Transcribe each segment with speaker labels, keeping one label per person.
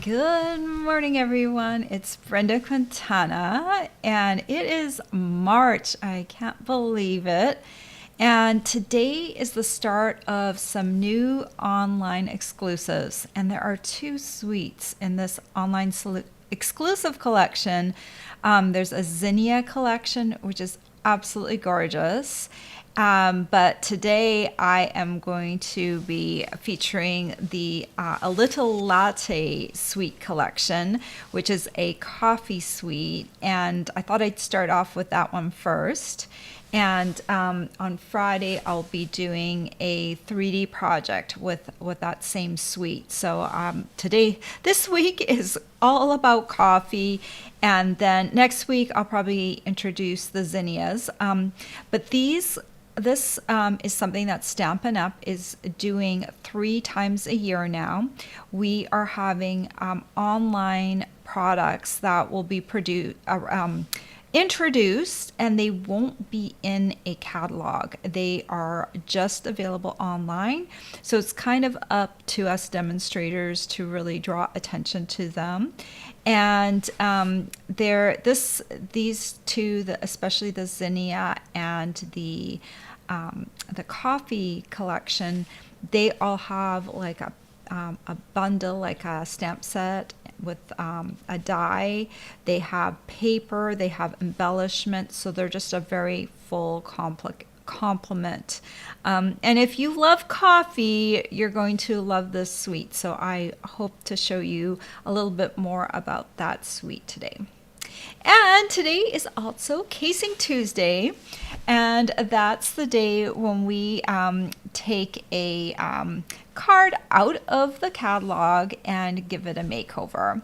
Speaker 1: Good morning, everyone. It's Brenda Quintana, and it is March. I can't believe it. And today is the start of some new online exclusives. And there are two suites in this online exclusive collection. There's a zinnia collection, which is absolutely gorgeous. But today I am going to be featuring the A Little Latte Suite collection, which is a coffee suite. And I thought I'd start off with that one first. And on Friday, I'll be doing a 3D project with that same suite. So this week is all about coffee. And then next week, I'll probably introduce the zinnias. But this is something that Stampin' Up! Is doing 3 times a year now. We are having online products that will be introduced, and they won't be in a catalog. They are just available online. So it's kind of up to us demonstrators to really draw attention to them. And these two, especially the zinnia and the coffee collection, they all have like a bundle, like a stamp set with a die. They have paper, they have embellishment, so they're just a very full complement. And if you love coffee, you're going to love this suite. So I hope to show you a little bit more about that suite today. And today is also Casing Tuesday, and that's the day when we take a card out of the catalog and give it a makeover.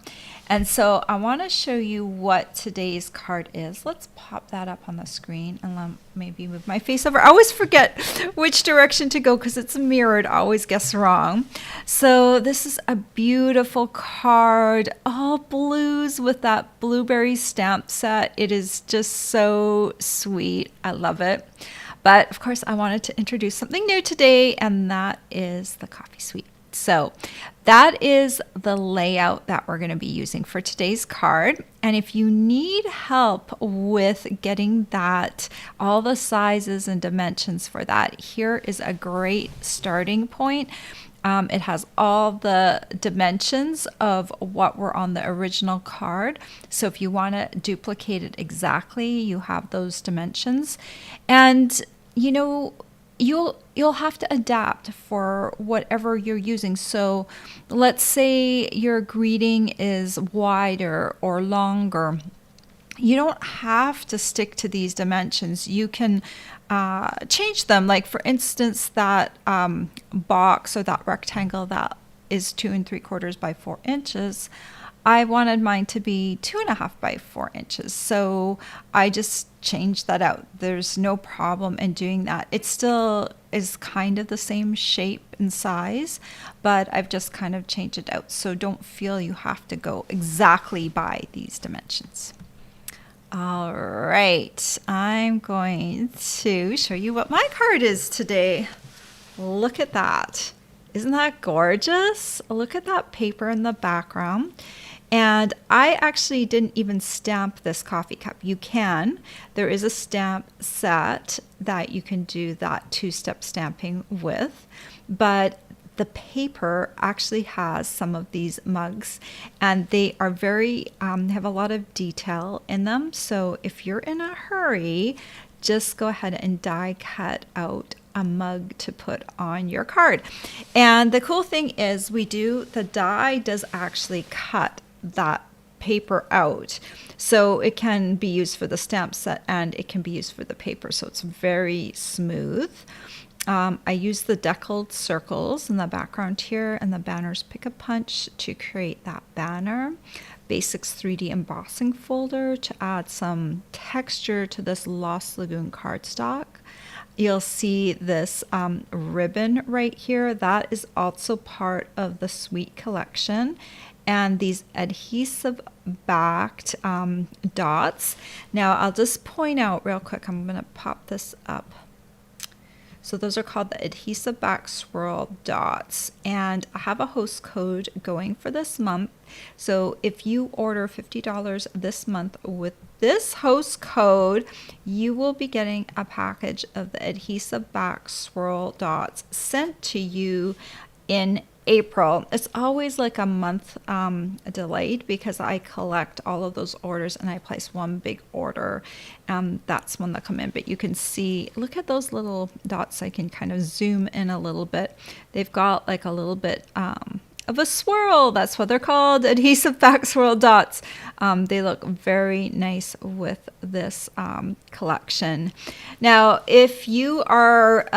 Speaker 1: And so I want to show you what today's card is. Let's pop that up on the screen and maybe move my face over. I always forget which direction to go because it's mirrored. I always guess wrong. So this is a beautiful card, all blues with that blueberry stamp set. It is just so sweet. I love it. But of course, I wanted to introduce something new today, and that is the coffee suite. So that is the layout that we're going to be using for today's card. And if you need help with getting that, all the sizes and dimensions for that, here is a great starting point. It has all the dimensions of what were on the original card. So if you want to duplicate it exactly, you have those dimensions. And you'll have to adapt for whatever you're using. So let's say your greeting is wider or longer. You don't have to stick to these dimensions. You can change them. Like for instance, that box or that rectangle that is 2 3/4 by 4 inches. I wanted mine to be 2.5 by 4 inches. So I just changed that out. There's no problem in doing that. It still is kind of the same shape and size, but I've just kind of changed it out. So don't feel you have to go exactly by these dimensions. All right, I'm going to show you what my card is today. Look at that. Isn't that gorgeous? Look at that paper in the background. And I actually didn't even stamp this coffee cup. You can. There is a stamp set that you can do that 2-step stamping with. But the paper actually has some of these mugs, and they are have a lot of detail in them. So if you're in a hurry, just go ahead and die cut out a mug to put on your card. And the cool thing is the die does actually cut that paper out. So it can be used for the stamp set and it can be used for the paper. So it's very smooth. I use the Deckled circles in the background here and the Banners Pick-a-Punch to create that banner. Basics 3D embossing folder to add some texture to this Lost Lagoon cardstock. You'll see this ribbon right here. That is also part of the Suite collection. And these adhesive backed dots. Now I'll just point out real quick, I'm going to pop this up So those are called the Adhesive Back Swirl Dots. And I have a host code going for this month. So if you order $50 this month with this host code, you will be getting a package of the Adhesive Back Swirl Dots sent to you in April. It's always like a month delayed because I collect all of those orders and I place one big order. That's when they come in. But you can see, look at those little dots. I can kind of zoom in a little bit. They've got like a little bit of a swirl. That's what they're called, Adhesive Back Swirl Dots. They look very nice with this collection. Now, if you are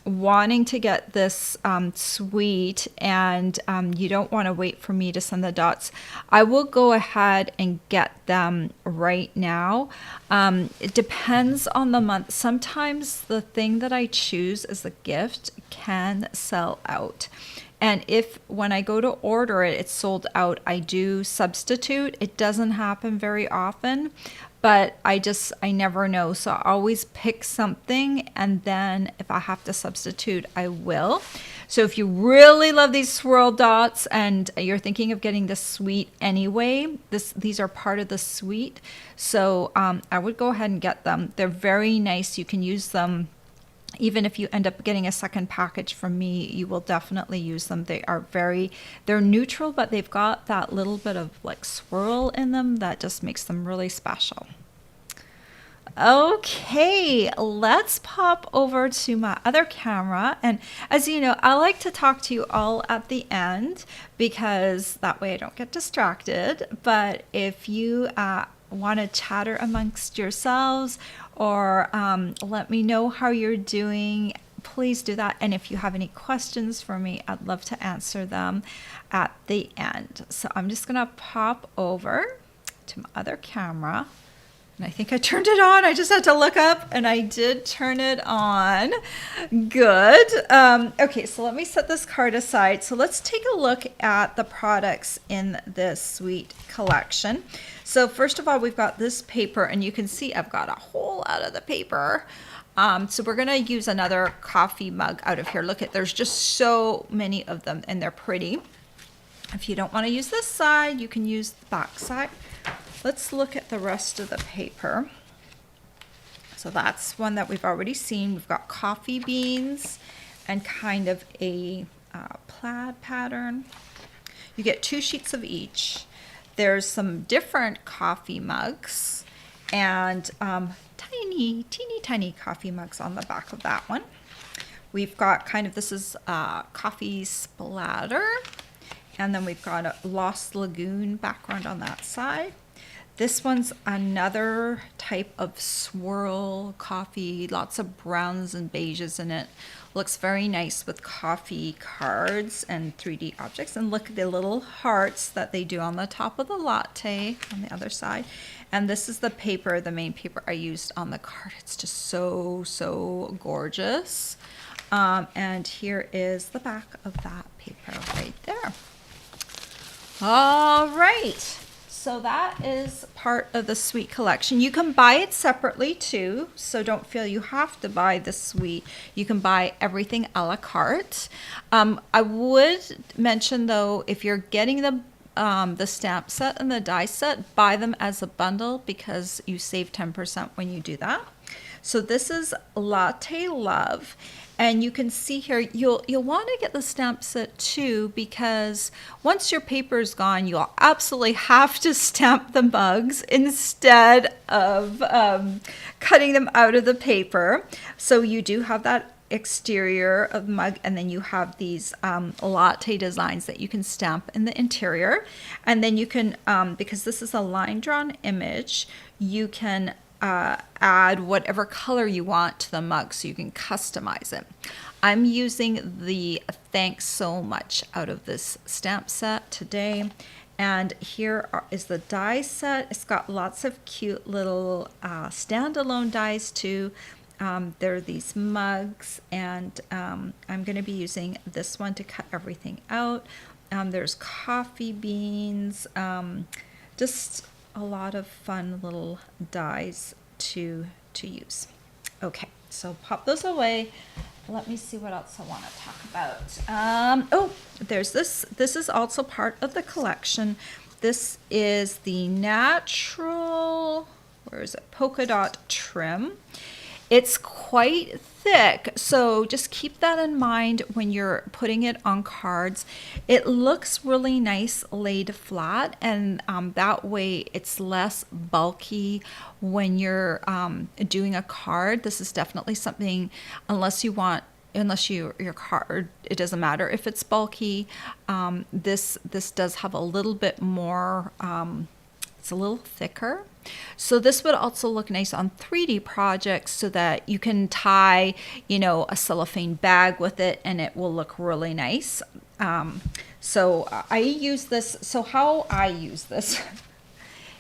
Speaker 1: wanting to get this suite and you don't want to wait for me to send the dots, I will go ahead and get them right now. It depends on the month. Sometimes the thing that I choose as a gift can sell out. And if when I go to order it, it's sold out, I do substitute. It doesn't happen very often, but I never know. So I always pick something, and then if I have to substitute, I will. So if you really love these swirl dots and you're thinking of getting the suite anyway, these are part of the suite. So I would go ahead and get them. They're very nice. You can use them. Even if you end up getting a second package from me, you will definitely use them. They're neutral, but they've got that little bit of like swirl in them that just makes them really special. Okay, let's pop over to my other camera. And as you know, I like to talk to you all at the end because that way I don't get distracted. But if you want to chatter amongst yourselves or let me know how you're doing, please do that. And if you have any questions for me, I'd love to answer them at the end. So I'm just going to pop over to my other camera. And I think I turned it on. I just had to look up and I did turn it on. Good. Okay, so let me set this card aside. So let's take a look at the products in this suite collection. So first of all, we've got this paper, and you can see I've got a hole out of the paper. So we're going to use another coffee mug out of here. Look at, there's just so many of them and they're pretty. If you don't want to use this side, you can use the back side. Let's look at the rest of the paper. So that's one that we've already seen. We've got coffee beans and kind of a plaid pattern. You get 2 sheets of each. There's some different coffee mugs and teeny tiny coffee mugs on the back of that one. We've got kind of, this is coffee splatter. And then we've got a Lost Lagoon background on that side. This one's another type of swirl coffee, lots of browns and beiges in it. Looks very nice with coffee cards and 3D objects. And look at the little hearts that they do on the top of the latte on the other side. And this is the paper, the main paper I used on the card. It's just so gorgeous. And here is the back of that paper right there. All right. So that is part of the suite collection. You can buy it separately too, so don't feel you have to buy the suite. You can buy everything a la carte. I would mention though, if you're getting the stamp set and the die set, buy them as a bundle because you save 10% when you do that. So this is Latte Love. And you can see here, you'll want to get the stamp set too, because once your paper is gone, you'll absolutely have to stamp the mugs instead of cutting them out of the paper. So you do have that exterior of mug, and then you have these latte designs that you can stamp in the interior. And then you can, because this is a line drawn image, you can add whatever color you want to the mug, so you can customize it. I'm using the Thanks So Much out of this stamp set today. And here is the die set. It's got lots of cute little standalone dies too. There are these mugs, and I'm going to be using this one to cut everything out. There's coffee beans, just a lot of fun little dies to use. Okay, So pop those away. Let me see what else I want to talk about. Oh, there's this. This is also part of the collection. This is the natural, where is it? Polka dot trim. It's quite thick, so just keep that in mind when you're putting it on cards. It looks really nice laid flat, and that way it's less bulky when you're doing a card. This is definitely something, unless your card, it doesn't matter if it's bulky. This does have a little bit more, it's a little thicker. So this would also look nice on 3D projects so that you can tie, a cellophane bag with it and it will look really nice. So I use this. So how I use this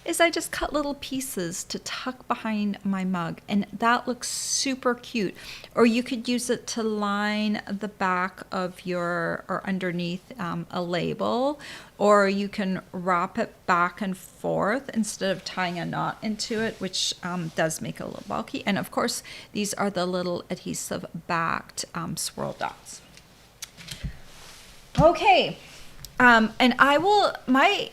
Speaker 1: is I just cut little pieces to tuck behind my mug, and that looks super cute. Or you could use it to line the back of or underneath a label, or you can wrap it back and forth instead of tying a knot into it, which does make it a little bulky. And of course, these are the little adhesive backed swirl dots. Okay, and my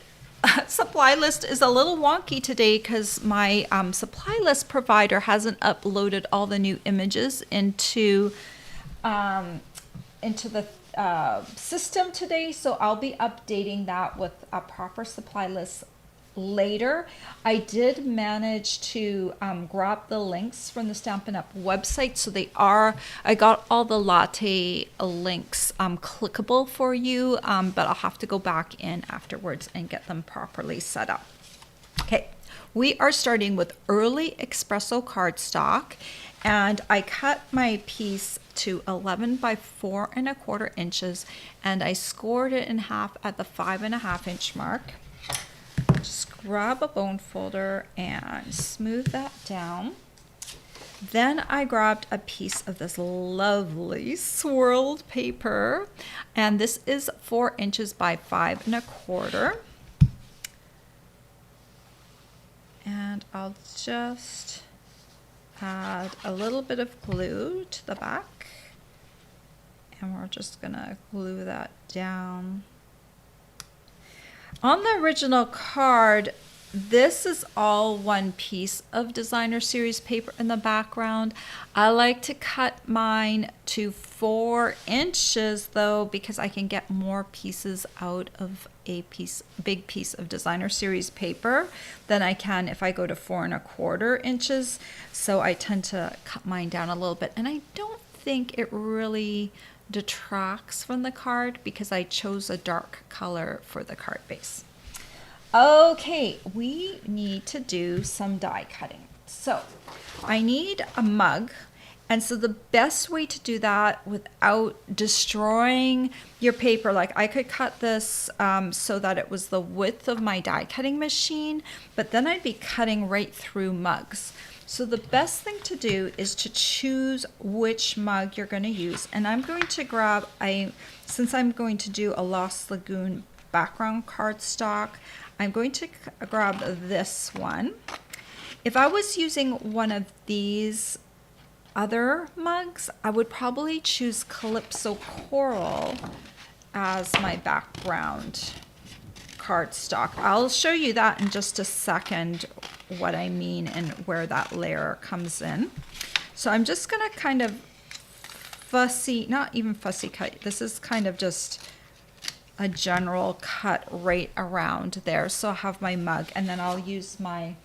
Speaker 1: supply list is a little wonky today because my supply list provider hasn't uploaded all the new images into the system today, so I'll be updating that with a proper supply list later. I did manage to grab the links from the Stampin' Up website, so I got all the Latte links clickable for you, but I'll have to go back in afterwards and get them properly set up. Okay, we are starting with early Espresso cardstock, and I cut my piece to 11 by 4¼ inches, and I scored it in half at the 5½ inch mark. Just grab a bone folder and smooth that down. Then I grabbed a piece of this lovely swirled paper, and this is 4 inches by 5¼ inches. And I'll just add a little bit of glue to the back, and we're just gonna glue that down. On the original card, this is all one piece of designer series paper in the background. I like to cut mine to 4 inches though, because I can get more pieces out of a big piece of designer series paper than I can if I go to 4¼ inches. So I tend to cut mine down a little bit, and I don't think it really detracts from the card because I chose a dark color for the card base. Okay, we need to do some die cutting. So I need a mug, and so the best way to do that without destroying your paper, like I could cut this so that it was the width of my die cutting machine, but then I'd be cutting right through mugs. So the best thing to do is to choose which mug you're going to use. And I'm going to grab since I'm going to do a Lost Lagoon background cardstock, I'm going to grab this one. If I was using one of these other mugs, I would probably choose Calypso Coral as my background cardstock. I'll show you that in just a second, what I mean and where that layer comes in. So I'm just gonna kind of not even fussy cut. This is kind of just a general cut right around there. So I'll have my mug, and then I'll use my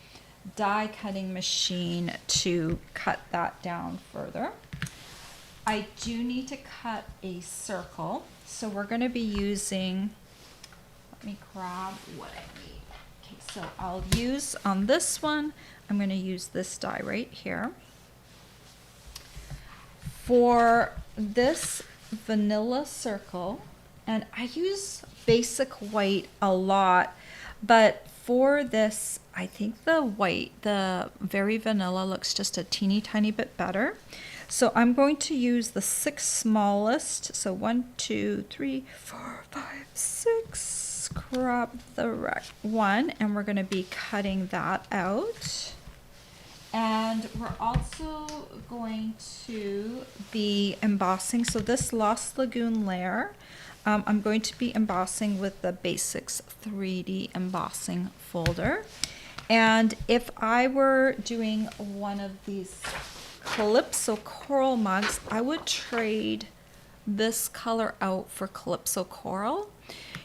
Speaker 1: die cutting machine to cut that down further. I do need to cut a circle. So we're gonna be using, let me grab what I need. Okay, so I'll use on this one, I'm going to use this die right here. For this vanilla circle, and I use basic white a lot, but for this, I think the white, the very vanilla, looks just a teeny tiny bit better. So I'm going to use the 6 smallest. So 1, 2, 3, 4, 5, 6. Grab the one, and we're going to be cutting that out. And we're also going to be embossing. So this Lost Lagoon layer, I'm going to be embossing with the Basics 3D embossing folder. And if I were doing one of these Calypso Coral mugs, I would trade this color out for Calypso Coral.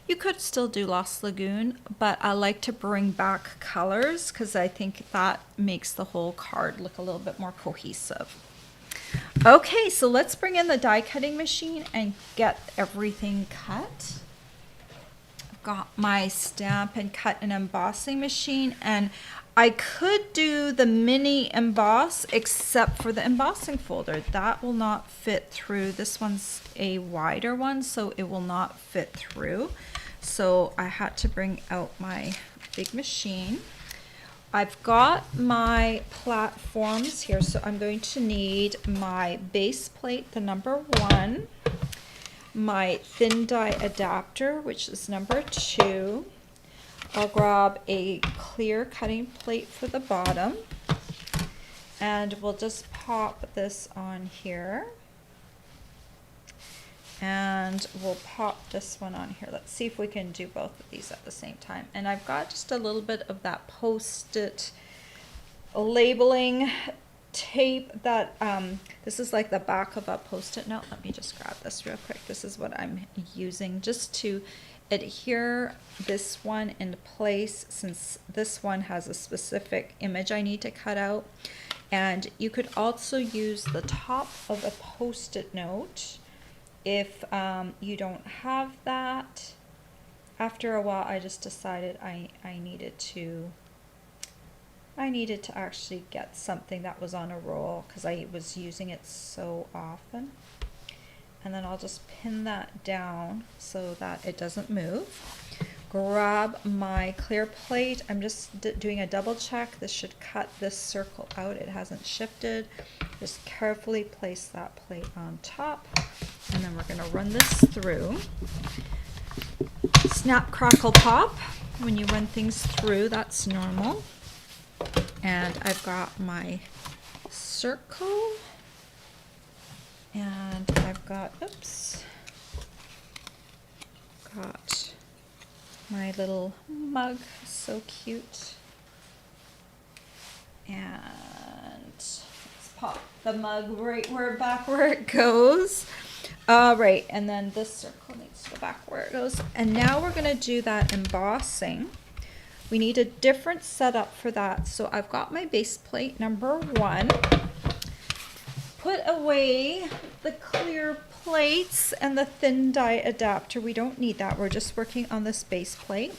Speaker 1: You could still do Lost Lagoon, but I like to bring back colors because I think that makes the whole card look a little bit more cohesive. Okay, so let's bring in the die cutting machine and get everything cut. I've got my Stampin' Cut and Embossing machine, and I could do the mini emboss except for the embossing folder. That will not fit through. This one's a wider one, so it will not fit through. So I had to bring out my big machine. I've got my platforms here, so I'm going to need my base plate, the number 1, my thin die adapter, which is number 2. I'll grab a clear cutting plate for the bottom, and we'll just pop this on here. And we'll pop this one on here. Let's see if we can do both of these at the same time. And I've got just a little bit of that Post-it labeling tape that, this is like the back of a Post-it note. Let me just grab this real quick. This is what I'm using just to adhere this one in place, since this one has a specific image I need to cut out. And you could also use the top of a Post-it note if you don't have that. After a while, I just decided I needed to actually get something that was on a roll because I was using it so often. And then I'll just pin that down so that it doesn't move. Grab my clear plate. I'm just doing a double check. This should cut this circle out. It hasn't shifted. Just carefully place that plate on top. And then we're going to run this through. Snap, crackle, pop. When you run things through, that's normal. And I've got my circle. And I've got, got my little mug, so cute. And let's pop the mug back where it goes. Right, and then this circle needs to go back where it goes. And now we're gonna do that embossing. We need a different setup for that. So I've got my base plate, number 1. Put away the clear plates and the thin die adapter. We don't need that. We're just working on this base plate.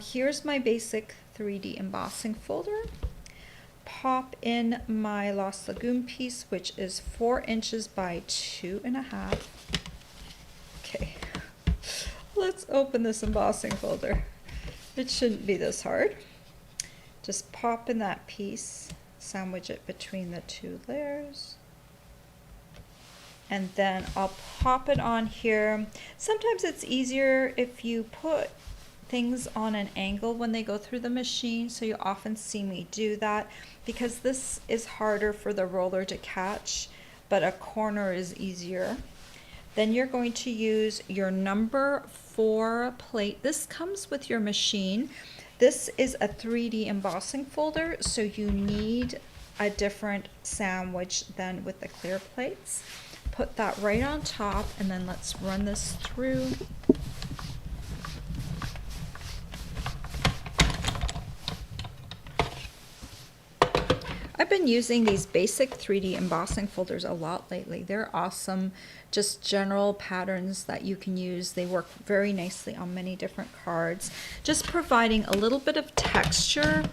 Speaker 1: Here's my basic 3D embossing folder. Pop in my Lost Lagoon piece, which is 4 inches by 2.5. Okay, let's open this embossing folder. It shouldn't be this hard. Just pop in that piece. Sandwich it between the 2 layers, and then I'll pop it on here. Sometimes it's easier if you put things on an angle when they go through the machine, so you often see me do that because this is harder for the roller to catch, but a corner is easier. Then you're going to use your number 4 plate. This comes with your machine. This is a 3D embossing folder, so you need a different sandwich than with the clear plates. Put that right on top, and then let's run this through. I've been using these basic 3D embossing folders a lot lately. They're awesome, just general patterns that you can use. They work very nicely on many different cards, just providing a little bit of texture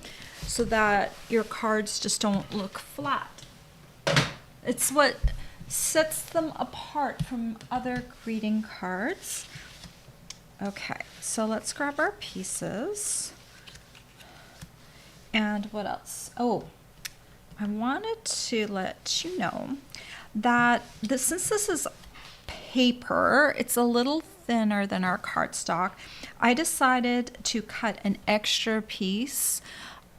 Speaker 1: so that your cards just don't look flat. It's what sets them apart from other greeting cards. Okay, so let's grab our pieces. And what else? Oh, I wanted to let you know that since this is paper, it's a little thinner than our cardstock. I decided to cut an extra piece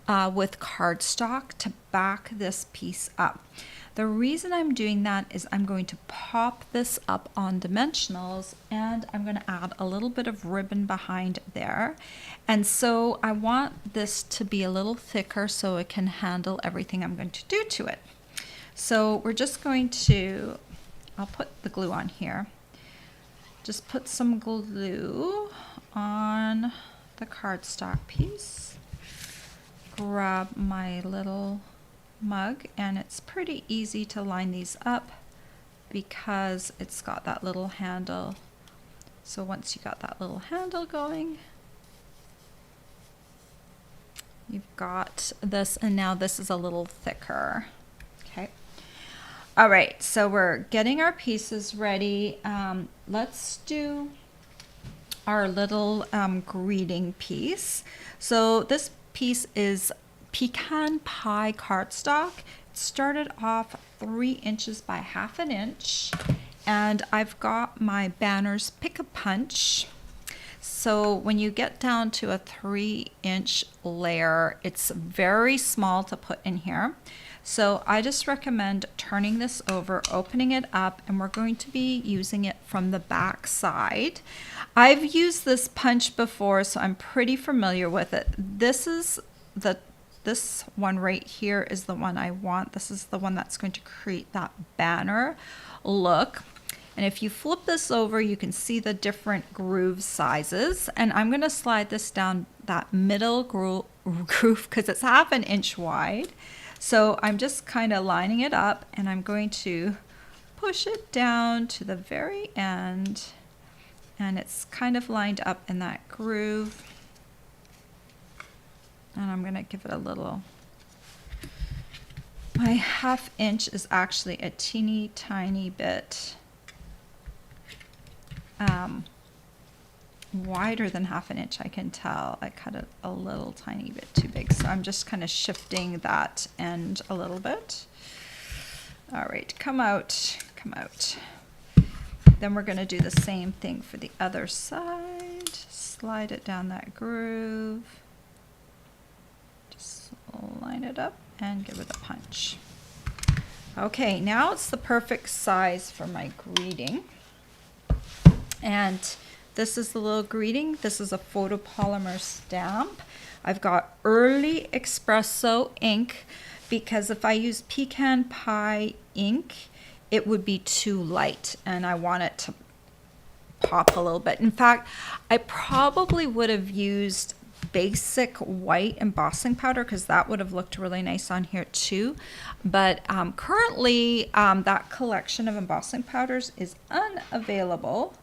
Speaker 1: with cardstock to back this piece up. The reason I'm doing that is I'm going to pop this up on dimensionals, and I'm going to add a little bit of ribbon behind there. And so I want this to be a little thicker so it can handle everything I'm going to do to it. So we're just going to, I'll put the glue on here. Just put some glue on the cardstock piece. Grab my little mug, and it's pretty easy to line these up because it's got that little handle. So once you got that little handle going, you've got this, and now this is a little thicker. Okay. All right, so we're getting our pieces ready. Let's do our little greeting piece. So this piece is Pecan pie cardstock. It started off 3 inches by 1/2 inch, and I've got my banners pick a punch. So when you get down to a 3-inch layer, it's very small to put in here. So I just recommend turning this over, opening it up, and we're going to be using it from the back side. I've used this punch before, so I'm pretty familiar with it. This one right here is the one I want. This is the one that's going to create that banner look. And if you flip this over, you can see the different groove sizes. And I'm going to slide this down that middle groove because it's 1/2 inch wide. So I'm just kind of lining it up, and I'm going to push it down to the very end. And it's kind of lined up in that groove. And I'm going to give it a little, my 1/2 inch is actually a teeny tiny bit wider than 1/2 inch, I can tell. I cut it a little tiny bit too big, so I'm just kind of shifting that end a little bit. All right, come out, come out. Then we're going to do the same thing for the other side. Slide it down that groove. Just line it up and give it a punch. Okay, now it's the perfect size for my greeting. And this is the little greeting. This is a photopolymer stamp. I've got early espresso ink because if I use pecan pie ink, it would be too light and I want it to pop a little bit. In fact, I probably would have used basic white embossing powder because that would have looked really nice on here too. But currently that collection of embossing powders is unavailable.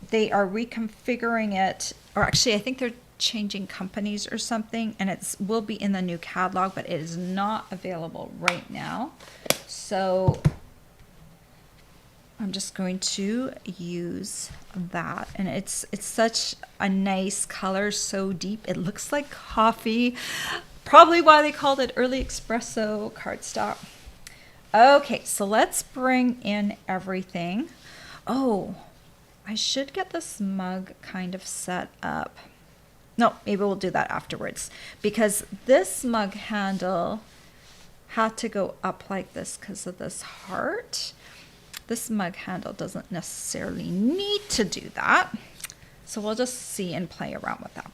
Speaker 1: They are reconfiguring it, or actually I think they're changing companies or something, and it will be in the new catalog, but it is not available right now. So I'm just going to use that, and it's such a nice color, so deep it looks like coffee. Probably why they called it early espresso cardstock. Okay, so let's bring in everything. Oh, I should get this mug kind of set up. No, maybe we'll do that afterwards, because this mug handle had to go up like this because of this heart. This mug handle doesn't necessarily need to do that. So we'll just see and play around with that.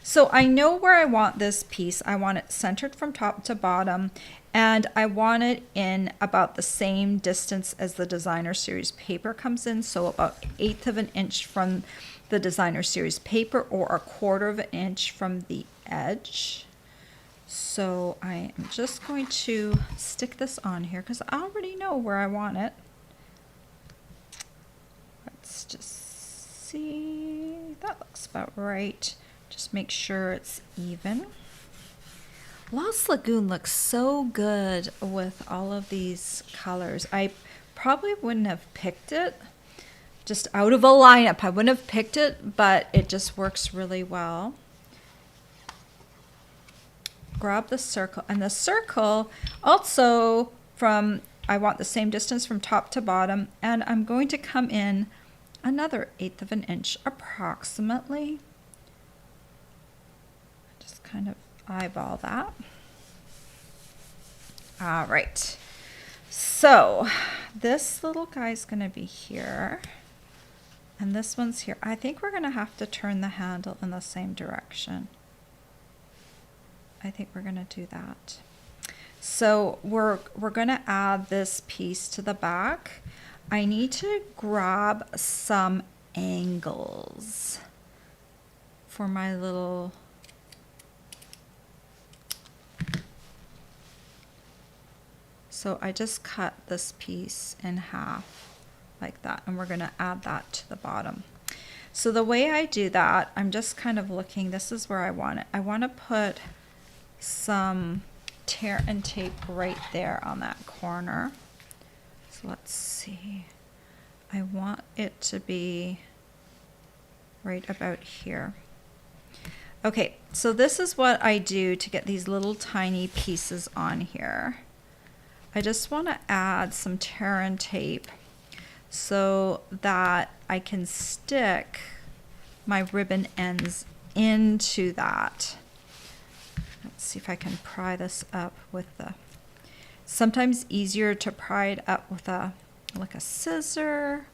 Speaker 1: So I know where I want this piece. I want it centered from top to bottom, and I want it in about the same distance as the designer series paper comes in. So about 1/8 of an inch from the designer series paper, or 1/4 of an inch from the edge. So I am just going to stick this on here because I already know where I want it. Let's just see. That looks about right. Just make sure it's even. Lost Lagoon looks so good with all of these colors. I probably wouldn't have picked it just out of a lineup. I wouldn't have picked it, but it just works really well. Grab the circle, and the circle also from, I want the same distance from top to bottom, and I'm going to come in another 1/8 of an inch approximately. Just kind of eyeball that. All right. So this little guy's going to be here. And this one's here. I think we're going to have to turn the handle in the same direction. I think we're going to do that. So we're going to add this piece to the back. I need to grab some angles for my little so I just cut this piece in half like that, and we're going to add that to the bottom. So the way I do that, I'm just kind of looking, this is where I want it. I want to put some tear and tape right there on that corner. So let's see. I want it to be right about here. Okay, so this is what I do to get these little tiny pieces on here. I just want to add some tear and tape so that I can stick my ribbon ends into that. Let's see if I can pry this up with the, sometimes easier to pry it up with a, like a scissor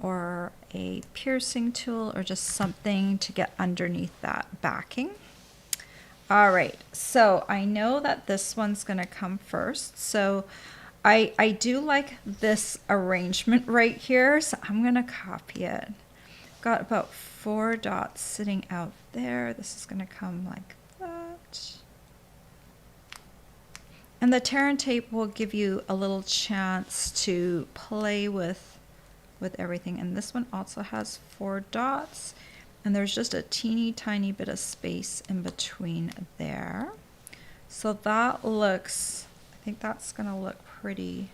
Speaker 1: or a piercing tool or just something to get underneath that backing. All right, so I know that this one's gonna come first. So I do like this arrangement right here, so I'm gonna copy it. Got about 4 dots sitting out there. This is gonna come like that. And the tear and tape will give you a little chance to play with everything. And this one also has 4 dots. And there's just a teeny tiny bit of space in between there. So that looks, I think that's gonna look pretty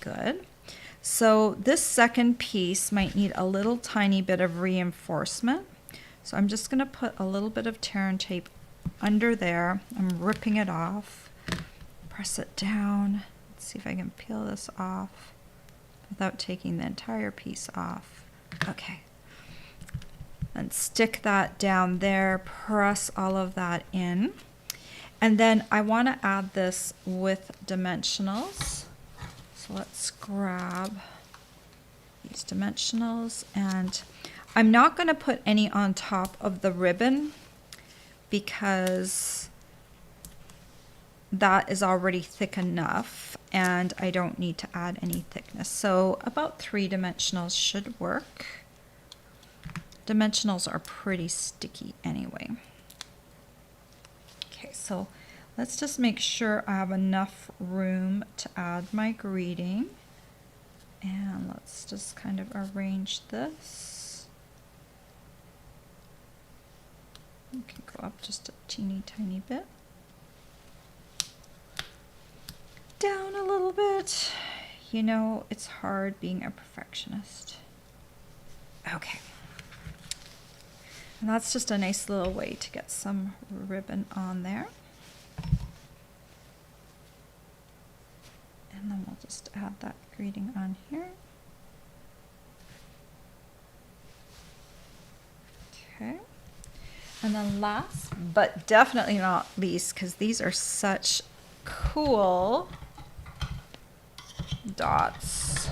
Speaker 1: good. So this second piece might need a little tiny bit of reinforcement. So I'm just gonna put a little bit of tear and tape under there. I'm ripping it off, press it down. Let's see if I can peel this off without taking the entire piece off. Okay. And stick that down there, press all of that in. And then I want to add this with dimensionals. So let's grab these dimensionals, and I'm not going to put any on top of the ribbon because that is already thick enough and I don't need to add any thickness. So about 3 dimensionals should work. Dimensionals are pretty sticky anyway. Okay, so let's just make sure I have enough room to add my greeting. And let's just kind of arrange this. You can go up just a teeny tiny bit. Down a little bit. You know, it's hard being a perfectionist. Okay. And that's just a nice little way to get some ribbon on there. And then we'll just add that greeting on here. Okay. And then last, but definitely not least, because these are such cool dots.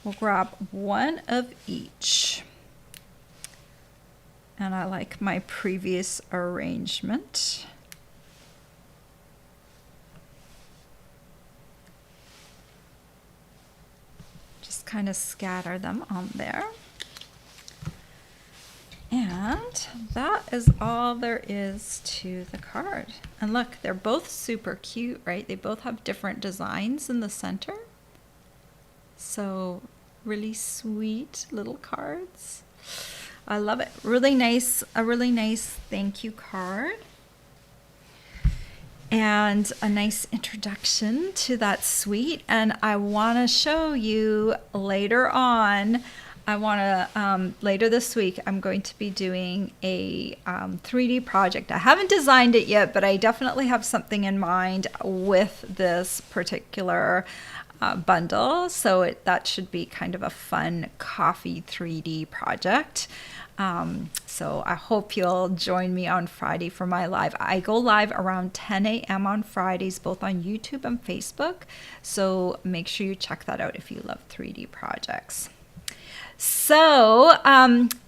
Speaker 1: We'll grab 1 of each. And I like my previous arrangement. Just kind of scatter them on there. And that is all there is to the card. And look, they're both super cute, right? They both have different designs in the center. So really sweet little cards. I love it. Really nice, a really nice thank you card. And a nice introduction to that suite. And I want to show you later on, later this week, I'm going to be doing a 3D project. I haven't designed it yet, but I definitely have something in mind with this particular bundle. So that should be kind of a fun coffee 3D project. So I hope you'll join me on Friday for my live. I go live around 10 a.m. on Fridays, both on YouTube and Facebook. So make sure you check that out if you love 3D projects. So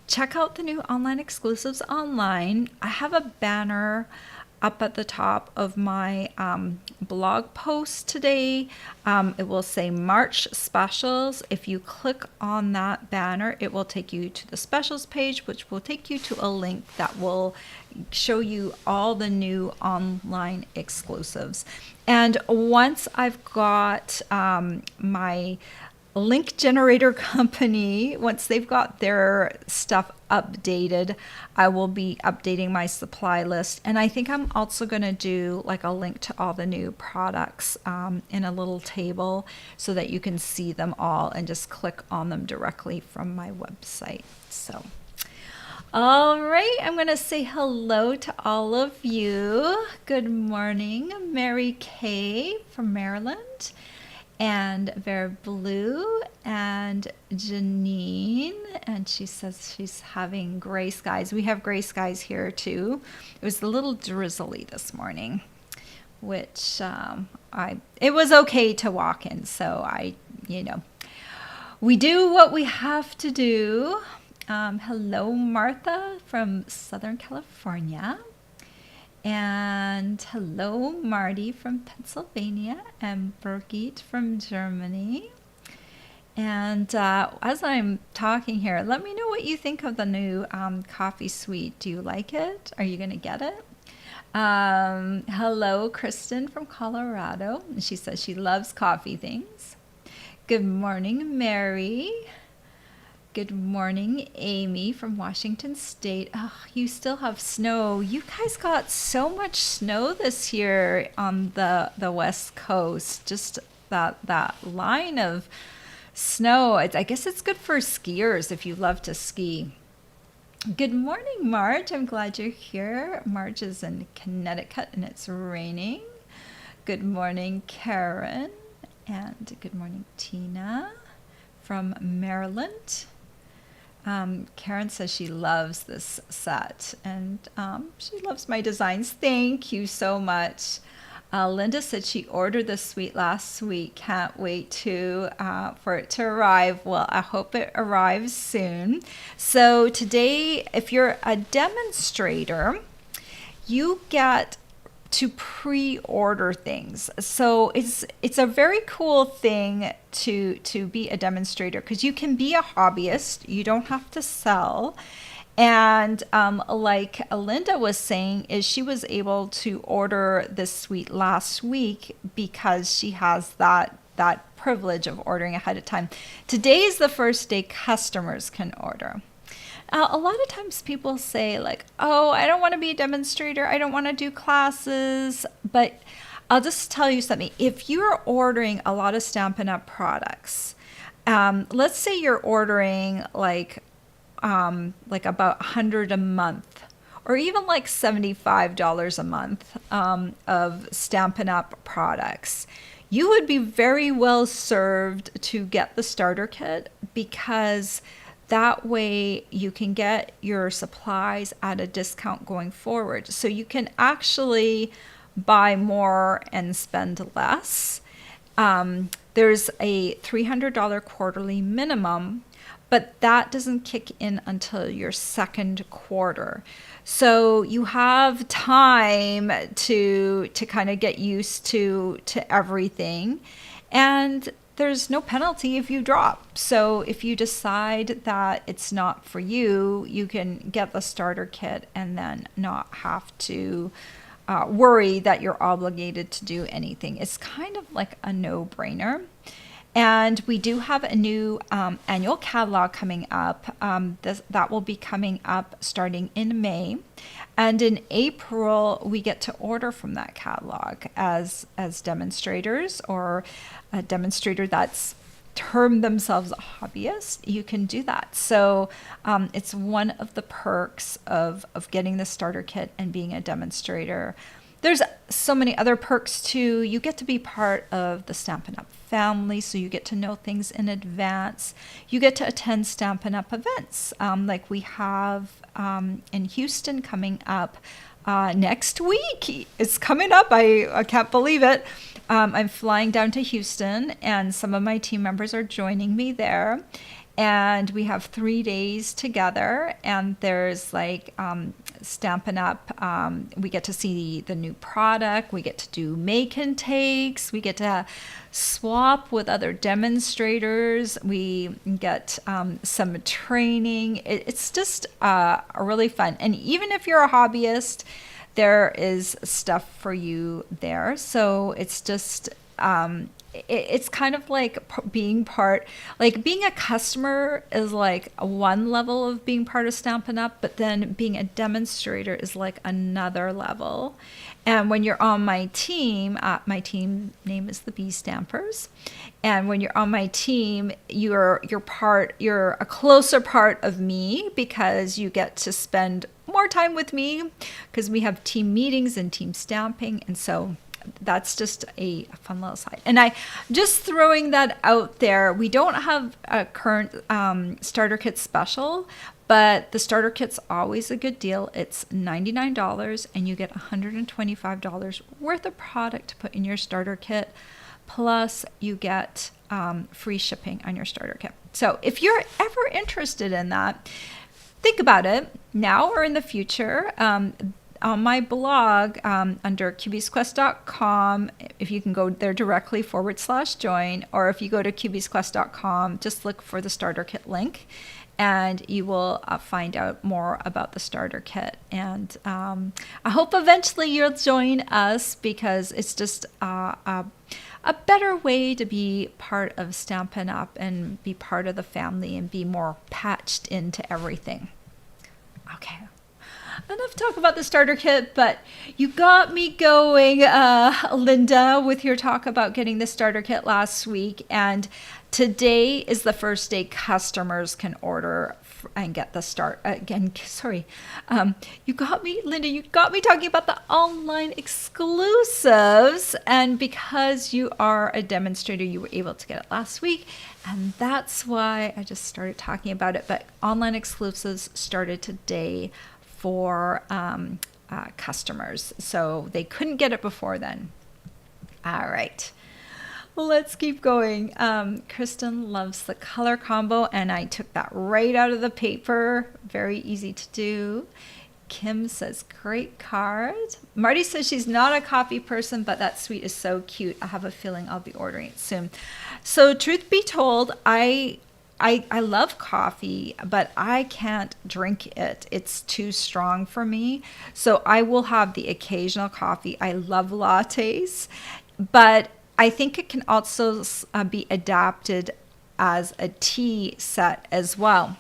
Speaker 1: check out the new online exclusives online. I have a banner up at the top of my blog post today. It will say March specials. If you click on that banner, it will take you to the specials page, which will take you to a link that will show you all the new online exclusives. And once I've got my link generator company, once they've got their stuff updated, I will be updating my supply list. And I think I'm also going to do like a link to all the new products in a little table so that you can see them all and just click on them directly from my website. So, all right, I'm going to say hello to all of you. Good morning, Mary Kay from Maryland, and Vera Blue, and Janine, and she says she's having gray skies. We have gray skies here too. It was a little drizzly this morning, which it was okay to walk in. So we do what we have to do. Hello, Martha from Southern California. And hello, Marty from Pennsylvania, and Birgit from Germany. And as I'm talking here, let me know what you think of the new coffee suite. Do you like it? Are you going to get it? Hello, Kristen from Colorado. She says she loves coffee things. Good morning, Mary. Good morning, Amy from Washington State. Oh, you still have snow. You guys got so much snow this year on the West Coast. Just that line of snow. I guess it's good for skiers if you love to ski. Good morning, Marge. I'm glad you're here. Marge is in Connecticut and it's raining. Good morning, Karen. And good morning, Tina from Maryland. Karen says she loves this set, and she loves my designs. Thank you so much. Linda said she ordered this suite last week. Can't wait for it to arrive. Well, I hope it arrives soon. So today, if you're a demonstrator, you get to pre-order things. So it's a very cool thing to be a demonstrator, because you can be a hobbyist. You don't have to sell. And like Linda was saying, is she was able to order this suite last week because she has that privilege of ordering ahead of time. Today is the first day customers can order. A lot of times people say like, oh, I don't want to be a demonstrator. I don't want to do classes. But I'll just tell you something. If you're ordering a lot of Stampin' Up! Products, let's say you're ordering like about 100 a month, or even like $75 a month of Stampin' Up! Products, you would be very well served to get the starter kit, because that way you can get your supplies at a discount going forward. So you can actually buy more and spend less. There's a $300 quarterly minimum, but that doesn't kick in until your second quarter. So you have time to kind of get used to everything. And there's no penalty if you drop. So if you decide that it's not for you, you can get the starter kit and then not have to worry that you're obligated to do anything. It's kind of like a no-brainer. And we do have a new annual catalog coming up. That will be coming up starting in May. And in April, we get to order from that catalog as demonstrators, or a demonstrator that's termed themselves a hobbyist. You can do that. So it's one of the perks of getting the starter kit and being a demonstrator. there's so many other perks too. You get to be part of the Stampin' Up! Family, so you get to know things in advance. You get to attend Stampin' Up! Events, like we have in Houston coming up next week. It's coming up. I can't believe it. I'm flying down to Houston, and some of my team members are joining me there. And we have 3 days together, and there's like Stampin' Up. We get to see the new product. We get to do make and takes. We get to swap with other demonstrators. We get some training. It's just really fun. And even if you're a hobbyist, there is stuff for you there. So it's just it's kind of like being part, like being a customer is like one level of being part of Stampin' Up, but then being a demonstrator is like another level. And when you're on my team name is the Bee Stampers. And when you're on my team, you're a closer part of me because you get to spend more time with me because we have team meetings and team stamping. And so that's just a fun little side. And I just throwing that out there. We don't have a current starter kit special, but the starter kit's always a good deal. It's $99 and you get $125 worth of product to put in your starter kit. Plus you get free shipping on your starter kit. So if you're ever interested in that, think about it now or in the future. On my blog under cubiesquest.com, if you can go there directly /join, or if you go to cubiesquest.com, just look for the starter kit link and you will find out more about the starter kit. And I hope eventually you'll join us because it's just a better way to be part of Stampin' Up! And be part of the family and be more patched into everything. Okay. Enough talk about the starter kit, but you got me going, Linda, with your talk about getting the starter kit last week. And today is the first day customers can order and get the start. Again, sorry. You got me, Linda, you got me talking about the online exclusives. And because you are a demonstrator, you were able to get it last week. And that's why I just started talking about it. But online exclusives started today for customers, so they couldn't get it before then. All right, let's keep going. Kristen loves the color combo, and I took that right out of the paper. Very easy to do. Kim says, great card. Marty says she's not a coffee person, but that suite is so cute. I have a feeling I'll be ordering it soon. So truth be told, I love coffee, but I can't drink it. It's too strong for me. So I will have the occasional coffee. I love lattes, but I think it can also be adapted as a tea set as well.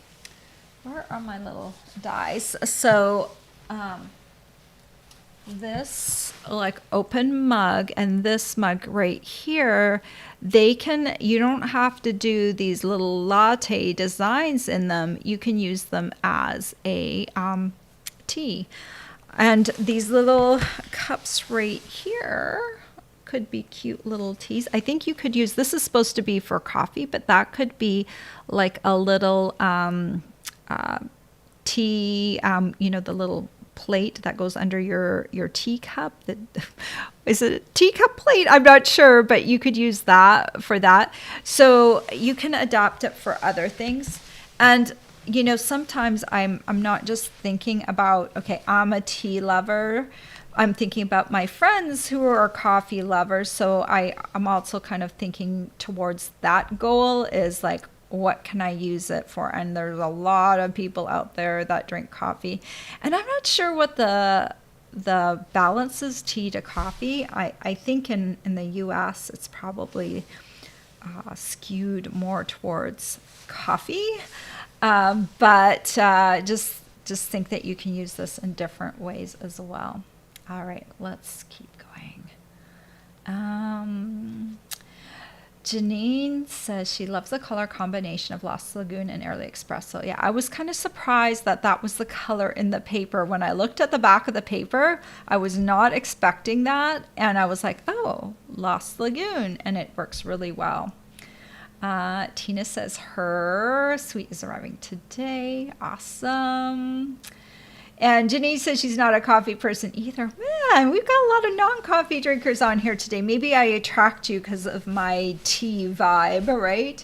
Speaker 1: Where are my little dies? So this like open mug and this mug right here, you don't have to do these little latte designs in them. You can use them as a tea. And these little cups right here could be cute little teas. I think you could use, this is supposed to be for coffee, but that could be like a little tea, the little plate that goes under your teacup. Is it a teacup plate? I'm not sure, but you could use that for that. So you can adapt it for other things. And sometimes I'm not just thinking about, okay, I'm a tea lover. I'm thinking about my friends who are coffee lovers. So I'm also kind of thinking towards that goal is like, what can I use it for? And there's a lot of people out there that drink coffee. And I'm not sure what the balance is tea to coffee. I think in the US it's probably skewed more towards coffee. But just think that you can use this in different ways as well. All right, let's keep going. Janine says she loves the color combination of Lost Lagoon and Early Espresso. Yeah, I was kind of surprised that that was the color in the paper. When I looked at the back of the paper, I was not expecting that. And I was like, oh, Lost Lagoon. And it works really well. Tina says her suite is arriving today. Awesome. And Janine says she's not a coffee person either. Man, we've got a lot of non-coffee drinkers on here today. Maybe I attract you because of my tea vibe, right?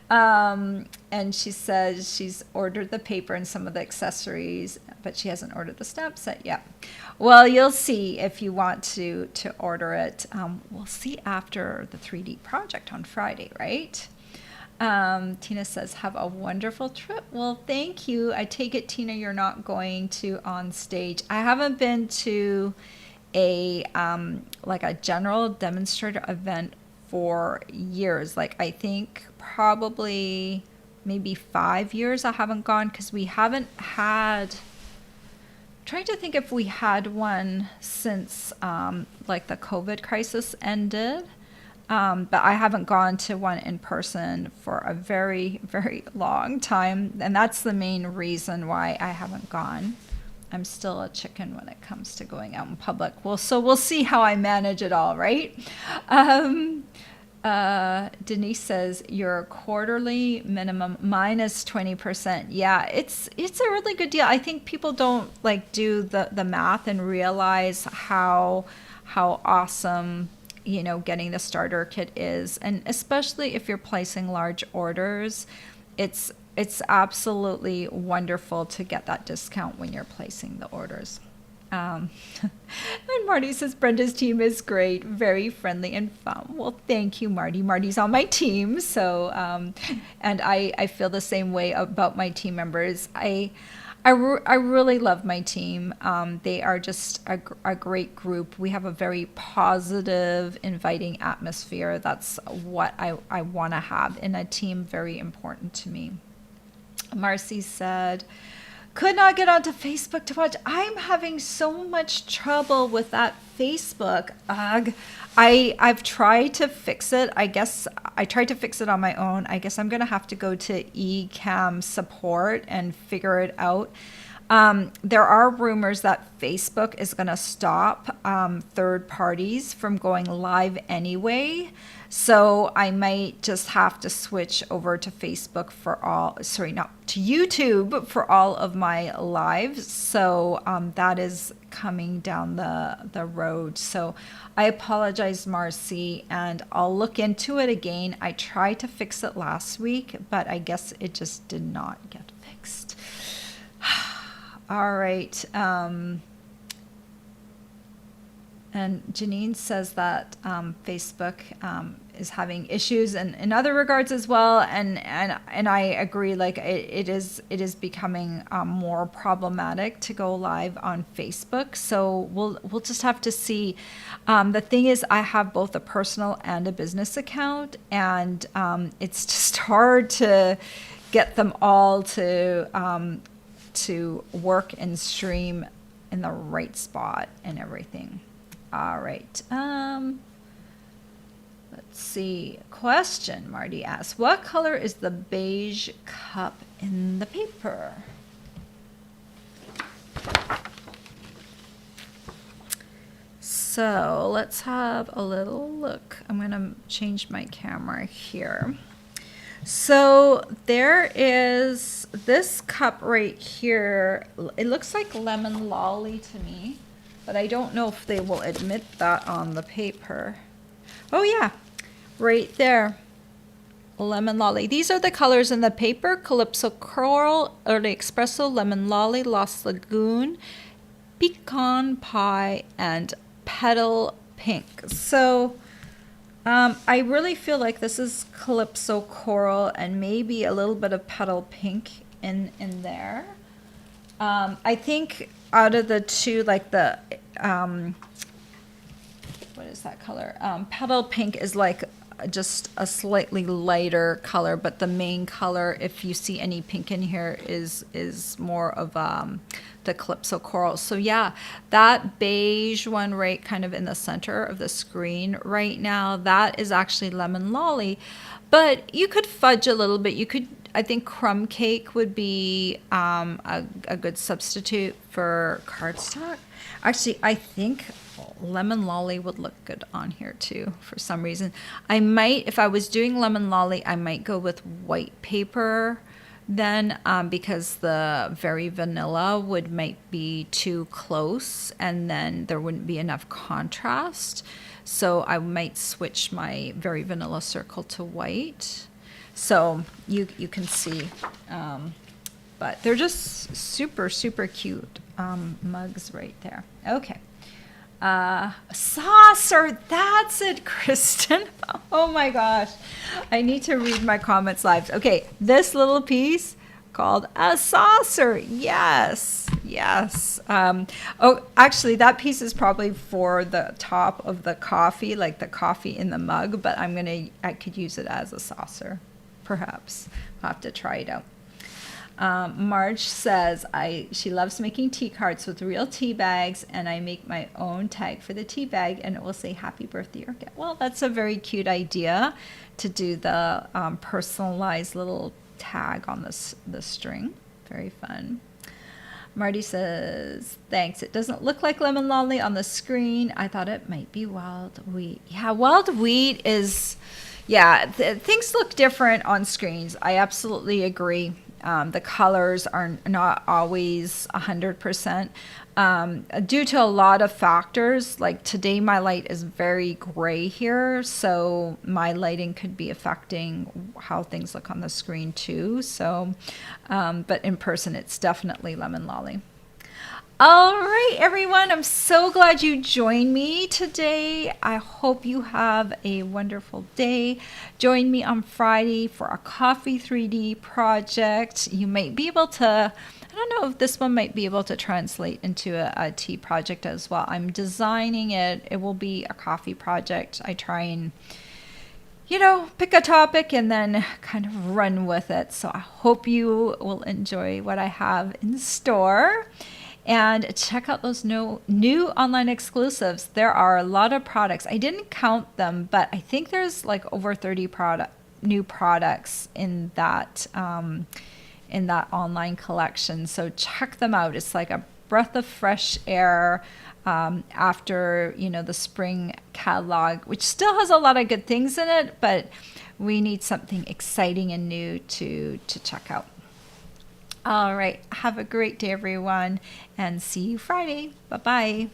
Speaker 1: And she says she's ordered the paper and some of the accessories, but she hasn't ordered the stamp set yet. Well, you'll see if you want to order it. We'll see after the 3D project on Friday, right? Tina says, have a wonderful trip. Well, thank you. I take it, Tina, you're not going to on stage. I haven't been to a like a general demonstrator event for years. Like I think probably maybe 5 years I haven't gone because we haven't had, trying to think if we had one since like the COVID crisis ended. But I haven't gone to one in person for a very, very long time. And that's the main reason why I haven't gone. I'm still a chicken when it comes to going out in public. Well, so we'll see how I manage it all, right? Denise says your quarterly minimum minus 20%. Yeah, it's a really good deal. I think people don't like do the math and realize how awesome, you know, getting the starter kit is. And especially if you're placing large orders, it's absolutely wonderful to get that discount when you're placing the orders. And Marty says Brenda's team is great, very friendly and fun. Well, thank you, Marty. Marty's on my team, so and I feel the same way about my team members. I really love my team. They are just a great group. We have a very positive, inviting atmosphere. That's what I want to have in a team. Very important to me. Marcy said, could not get onto Facebook to watch. I'm having so much trouble with that Facebook. Ugh. I've tried to fix it. I guess I tried to fix it on my own. I guess I'm going to have to go to eCam support and figure it out. There are rumors that Facebook is going to stop third parties from going live anyway. So I might just have to switch over to Facebook for all, sorry, not to YouTube for all of my lives. So that is coming down the road. So I apologize, Marcy, and I'll look into it again. I tried to fix it last week, but I guess it just did not get fixed. All right. And Janine says that Facebook is having issues in other regards as well, and I agree. Like it is becoming more problematic to go live on Facebook. So we'll just have to see. The thing is, I have both a personal and a business account, and it's just hard to get them all to work and stream in the right spot and everything. All right. Let's see. Question, Marty asks, what color is the beige cup in the paper? So let's have a little look. I'm going to change my camera here. So there is this cup right here. It looks like lemon lolly to me, but I don't know if they will admit that on the paper. Oh yeah, right there, lemon lolly. These are the colors in the paper: Calypso Coral, Early Espresso, Lemon Lolly, Lost Lagoon, Pecan Pie, and Petal Pink. So I really feel like this is Calypso Coral and maybe a little bit of Petal Pink in there. I think out of the two, like the, what is that color? Petal Pink is like just a slightly lighter color, but the main color, if you see any pink in here, is more of the Calypso Coral. So yeah, that beige one right kind of in the center of the screen right now, that is actually Lemon Lolly. But you could fudge a little bit. You could, I think Crumb Cake would be a good substitute for Cardstock. Actually, I think Lemon Lolly would look good on here too for some reason. I might, if I was doing Lemon Lolly, I might go with white paper then, because the Very Vanilla might be too close and then there wouldn't be enough contrast. So I might switch my Very Vanilla circle to white. So you can see, but they're just super, super cute mugs right there. Okay. Saucer, that's it, Kristen. Oh my gosh. I need to read my comments live. Okay, this little piece called a saucer. Yes, yes. Oh, actually, that piece is probably for the top of the coffee, like the coffee in the mug, but I could use it as a saucer, perhaps. I'll have to try it out. Marge says she loves making tea cards with real tea bags, and I make my own tag for the tea bag, and it will say happy birthday or get. Well, that's a very cute idea to do the personalized little tag on the string. Very fun. Marty says, thanks. It doesn't look like Lemon Lolly on the screen. I thought it might be wild wheat. Yeah, wild wheat is, yeah, things look different on screens. I absolutely agree. The colors are not always 100%, due to a lot of factors. Like today, my light is very gray here, so my lighting could be affecting how things look on the screen too. So, but in person, it's definitely Lemon Lolly. All right, everyone, I'm so glad you joined me today. I hope you have a wonderful day. Join me on Friday for a coffee 3D project. You might be able to, I don't know if this one might be able to translate into a tea project as well. I'm designing it. It will be a coffee project. I try and, pick a topic and then kind of run with it. So I hope you will enjoy what I have in store. And check out those new online exclusives. There are a lot of products. I didn't count them, but I think there's like over 30 new products in that online collection. So check them out. It's like a breath of fresh air after the spring catalog, which still has a lot of good things in it, but we need something exciting and new to check out. All right. Have a great day, everyone, and see you Friday. Bye-bye.